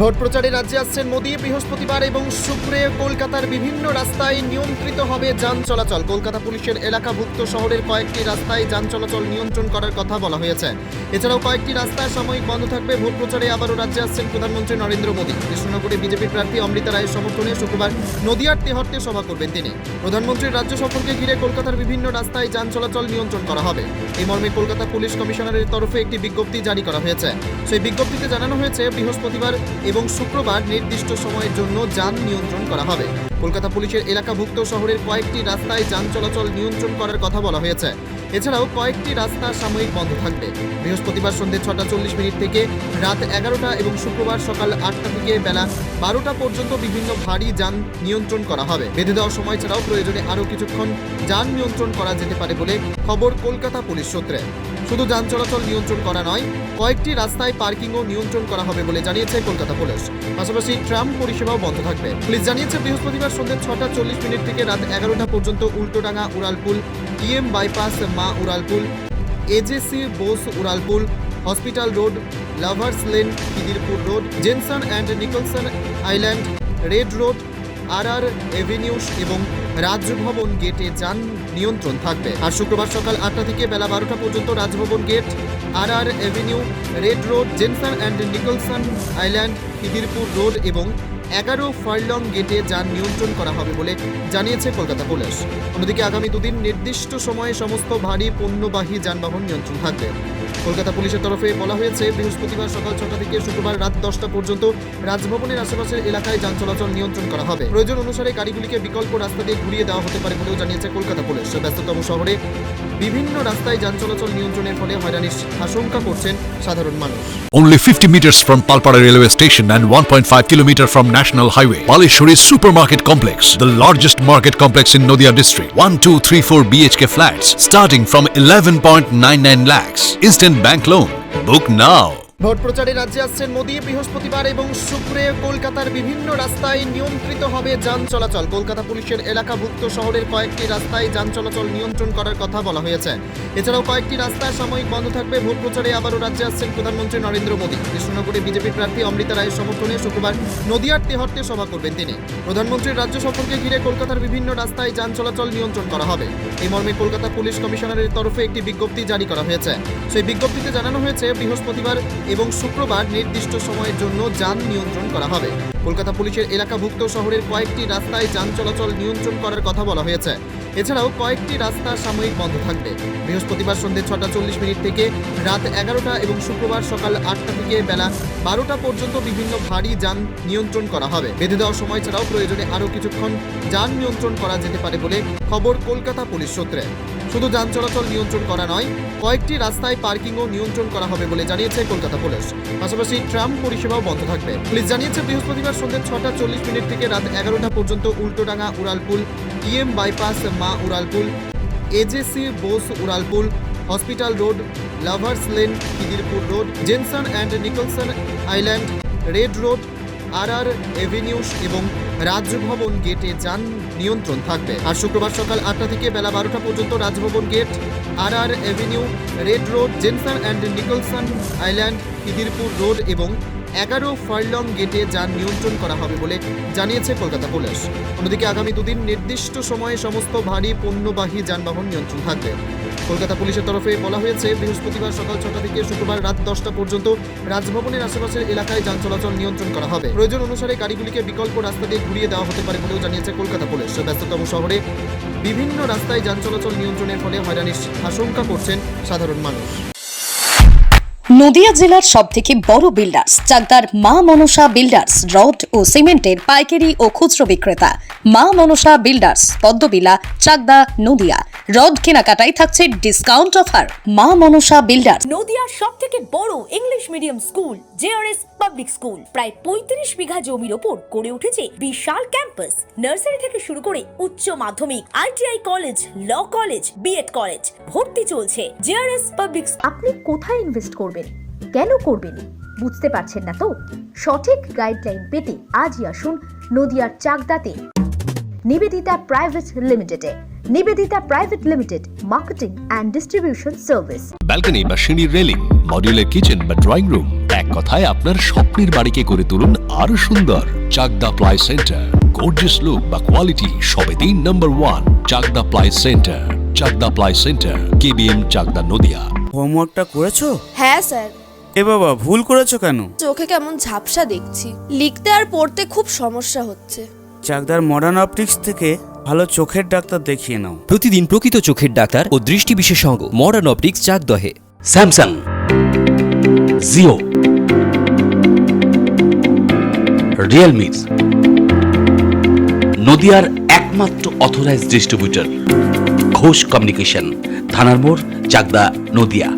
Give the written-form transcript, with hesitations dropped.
Vote প্রচারে রাজ্যে আসছেন মোদি। বৃহস্পতিবার এবং শুক্রে কলকাতার বিভিন্ন রাস্তায় নিয়ন্ত্রিত হবে যান চলাচল। কলকাতা পুলিশের এলাকাভুক্ত শহরের কয়েকটি রাস্তায় যান চলাচল নিয়ন্ত্রণ করার কথা বলা হয়েছে। এছাড়াও কয়েকটি রাস্তায় সাময়িক বন্ধ থাকবে। ভোট প্রচারে আবারও রাজ্যে আসছেন প্রধানমন্ত্রী নরেন্দ্র মোদি। কৃষ্ণনগরে বিজেপি প্রার্থী অমৃতা রায়ের সমর্থনে শুক্রবার নদিয়ার তেহট্টে সভা করবেন তিনি। প্রধানমন্ত্রীর রাজ্য সফরকে ঘিরে কলকাতার বিভিন্ন রাস্তায় যান চলাচল নিয়ন্ত্রণ করা হবে। এই মর্মে কলকাতা পুলিশ কমিশনারের তরফে একটি বিজ্ঞপ্তি জারি করা হয়েছে। সেই বিজ্ঞপ্তিতে জানানো হয়েছে, বৃহস্পতিবার এবং শুক্রবার নির্দিষ্ট সময়ের জন্য যান নিয়ন্ত্রণ করা হবে। কলকাতা পুলিশের এলাকাভুক্ত শহরের কয়েকটি রাস্তায় যান চলাচল নিয়ন্ত্রণ করার কথা বলা হয়েছে। এছাড়াও কয়েকটি রাস্তা সাময়িক বন্ধ থাকবে। বৃহস্পতিবার সন্ধ্যে 6:40 থেকে রাত 11টা এবং শুক্রবার সকাল 8টা থেকে বেলা 12টা পর্যন্ত বিভিন্ন ভারী যান নিয়ন্ত্রণ করা হবে। বেঁধে দেওয়ার সময় ছাড়াও প্রয়োজনে আরও কিছুক্ষণ যান নিয়ন্ত্রণ করা যেতে পারে বলে খবর কলকাতা পুলিশ সূত্রে। শুধু যান চলাচল নিয়ন্ত্রণ করা নয়, কয়েকটি রাস্তায় পার্কিংও নিয়ন্ত্রণ করা হবে বলে জানিয়েছে কলকাতা পুলিশ। পাশাপাশি ট্রাম পরিষেবাও বন্ধ থাকবে। পুলিশ জানিয়েছে, বৃহস্পতিবার সন্ধ্যে 6:40 থেকে রাত 11টা পর্যন্ত উল্টোডাঙ্গা উড়ালপুল, EM বাইপাস, মা উড়ালপুল, AJC বোস উড়ালপুল, hospital road, lovers lane, Khidirpur road, Jenson and Nicholson island, red road, RR avenues এবং রাজভবন গেটে যান নিয়ন্ত্রণ থাকবে। আর শুক্রবার সকাল 8টা থেকে বেলা 12টা পর্যন্ত Raj Bhavan gate, RR avenue, red road, Jenson and Nicholson island, Khidirpur road এবং 11 ফার্লং গেটে যান নিয়ন্ত্রণ করা হবে বলে জানিয়েছে কলকাতা পুলিশ। অন্যদিকে আগামী দুদিন নির্দিষ্ট সময়ে সমস্ত ভারী পণ্যবাহী যানবাহন নিয়ন্ত্রণ থাকবে। কলকাতা পুলিশের তরফে বলা হয়েছে, বৃহস্পতিবার সকাল 6টা থেকে শুক্রবার রাত 10টা পর্যন্ত রাজভবনের আশেপাশের এলাকায় যান চলাচল নিয়ন্ত্রণ করা হবে। প্রয়োজন অনুসারে গাড়িগুলিকে বিকল্প রাস্তা দিয়ে ঘুরিয়ে দেওয়া হতে পারে বলেও জানিয়েছে কলকাতা পুলিশ। ব্যস্ততম শহরে বিভিন্ন রাস্তায় যান চলাচল নিয়ন্ত্রণের ফলে হয়রানির আশঙ্কা করছেন সাধারণ মানুষ। Only 50 meters from Palpara railway station and 1.5 kilometer from National Highway, Palishuri Supermarket Complex, the largest market complex in Noida district. 1, 2, 3, 4 BHK flats starting from 11.99 lakhs. Instant bank loan. Book now. Vote প্রচারে রাজ্যে আসছেন মোদি। বৃহস্পতিবার এবং শুক্রে কলকাতার বিভিন্ন রাস্তায় নিয়ন্ত্রিত হবে যান চলাচল। কলকাতা পুলিশের এলাকাভুক্ত শহরের কয়েকটি রাস্তায় যান চলাচল নিয়ন্ত্রণ করার কথা বলা হয়েছে। এছাড়াও কয়েকটি রাস্তায় সাময়িক বন্ধ থাকবে। ভোট প্রচারে আবারও রাজ্যে আসছেন প্রধানমন্ত্রী নরেন্দ্র মোদি। কৃষ্ণনগরে বিজেপি প্রার্থী অমৃতা রায়ের সমর্থনে শুক্রবার নদিয়ার তেহট্টে সভা করবেন তিনি। প্রধানমন্ত্রীর রাজ্য সফরকে ঘিরে কলকাতার বিভিন্ন রাস্তায় যান চলাচল নিয়ন্ত্রণ করা হবে। এই মর্মে কলকাতা পুলিশ কমিশনারের তরফে একটি বিজ্ঞপ্তি জারি করা হয়েছে। সেই বিজ্ঞপ্তিতে জানানো হয়েছে, বৃহস্পতিবার এবং শুক্রবার নির্দিষ্ট সময়ের জন্য যান নিয়ন্ত্রণ করা হবে। কলকাতা পুলিশের এলাকাভুক্ত শহরের কয়েকটি রাস্তায় যান চলাচল নিয়ন্ত্রণ করার কথা বলা হয়েছে। এছাড়াও কয়েকটি রাস্তা সাময়িক বন্ধ থাকবে। বৃহস্পতিবার সন্ধ্যে 6:40 থেকে রাত 11টা এবং শুক্রবার সকাল 8টা থেকে বেলা 12টা পর্যন্ত বিভিন্ন ভারী যান নিয়ন্ত্রণ করা হবে। বেঁধে দেওয়ার সময় ছাড়াও প্রয়োজনে আরও কিছুক্ষণ যান নিয়ন্ত্রণ করা যেতে পারে বলে খবর কলকাতা পুলিশ সূত্রে। শুধু যান চলাচল নিয়ন্ত্রণ করা নয়, কয়েকটি রাস্তায় পার্কিংও নিয়ন্ত্রণ করা হবে বলে জানিয়েছে কলকাতা পুলিশ। পাশাপাশি ট্রাম পরিষেবাও বন্ধ থাকবে। পুলিশ জানিয়েছে, বৃহস্পতিবার সন্ধ্যে 6:40 থেকে রাত 11টা পর্যন্ত উল্টোডাঙ্গা উড়ালপুল, EM বাইপাস, মা উড়ালপুল, AJC বোস উড়ালপুল, hospital road, lovers lane, Khidirpur road, Jenson and Nicholson island, red road, RR avenues এবং রাজভবন গেটে যান নিয়ন্ত্রণ থাকবে। আর শুক্রবার সকাল 8টা থেকে বেলা 12টা পর্যন্ত Raj Bhavan gate, RR avenue, red road, Jenson and Nicholson island, Khidirpur road এবং 11 ফার্লং গেটে যান নিয়ন্ত্রণ করা হবে বলে জানিয়েছে কলকাতা পুলিশ। অন্যদিকে আগামী দুদিন নির্দিষ্ট সময়ে সমস্ত ভারী পণ্যবাহী যানবাহন নিয়ন্ত্রণ থাকবে। কলকাতা পুলিশের তরফে বলা হয়েছে, বৃহস্পতিবার সকাল 6টা থেকে শুক্রবার রাত 10টা পর্যন্ত রাজভবনের আশেপাশের এলাকায় যান চলাচল নিয়ন্ত্রণ করা হবে। প্রয়োজন অনুসারে গাড়িগুলিকে বিকল্প রাস্তা দিয়ে ঘুরিয়ে দেওয়া হতে পারে বলেও জানিয়েছে কলকাতা পুলিশ। ব্যস্ততম শহরে বিভিন্ন রাস্তায় যান চলাচল নিয়ন্ত্রণের ফলে হয়রানির আশঙ্কা করছেন সাধারণ মানুষ। নদিয়া জেলার সবথেকে বড় বিল্ডার্স চাকদার মা মনসা বিল্ডার্স, রড ও সিমেন্টের পাইকারি ও খুচরো বিক্রেতা। মা মনসা বিল্ডার্স, পদ্মবিলা, চাকদা, নদিয়া। রড কেনাকাটায় থাকছে ডিসকাউন্ট অফার। মা মনসা বিল্ডার্স। নদিয়ার সবথেকে বড় English medium school JRS public school, প্রায় 35 বিঘা জমির ওপর গড়ে উঠেছে বিশাল ক্যাম্পাস। নার্সারি থেকে শুরু করে উচ্চ মাধ্যমিক, ITI college, law college, BEd college, ভর্তি চলছে। JRS public. আপনি কোথায় ইনভেস্ট করবেন, কেন করবেন বুঝতে পারছেন না তো? সঠিক গাইডলাইন পেতে আজই আসুন নদিয়ার চাকদাতে নিবেদিতা প্রাইভেট লিমিটেডে। Nivedita private limited, marketing and distribution service. Balcony বা সিঁড়ির রেলিং, মডিউলার কিচেন বা ড্রয়িং রুম, এক কথায় আপনার স্বপ্নের বাড়িকে করে তুলুন আরো সুন্দর। Chakdah ply centre, gorgeous look বা কোয়ালিটি সবেতেই number 1। Chakdah ply centre, Chakdah ply centre, KBM, Chakdah, Nadia. হোমওয়ার্কটা করেছো? হ্যাঁ স্যার। এ বাবা, ভুল করেছো কেন? চোখে কেমন ঝাপসা দেখছি, লিখতে আর পড়তে খুব সমস্যা হচ্ছে। চাকদার মডার্ন অপটিক্স থেকে ভালো চোখের ডাক্তার দেখিয়ে নাও। প্রতিদিন প্রকৃত চোখের ডাক্তার ও দৃষ্টি বিশেষজ্ঞ মডার্ন অপটিক্স চাকদহে। স্যামসাং, জিও, রিয়েলমি, নদিয়ার একমাত্র অথরাইজড ডিস্ট্রিবিউটর ঘোষ কমিউনিকেশন, থানার মোড়, চাকদা, নদিয়া।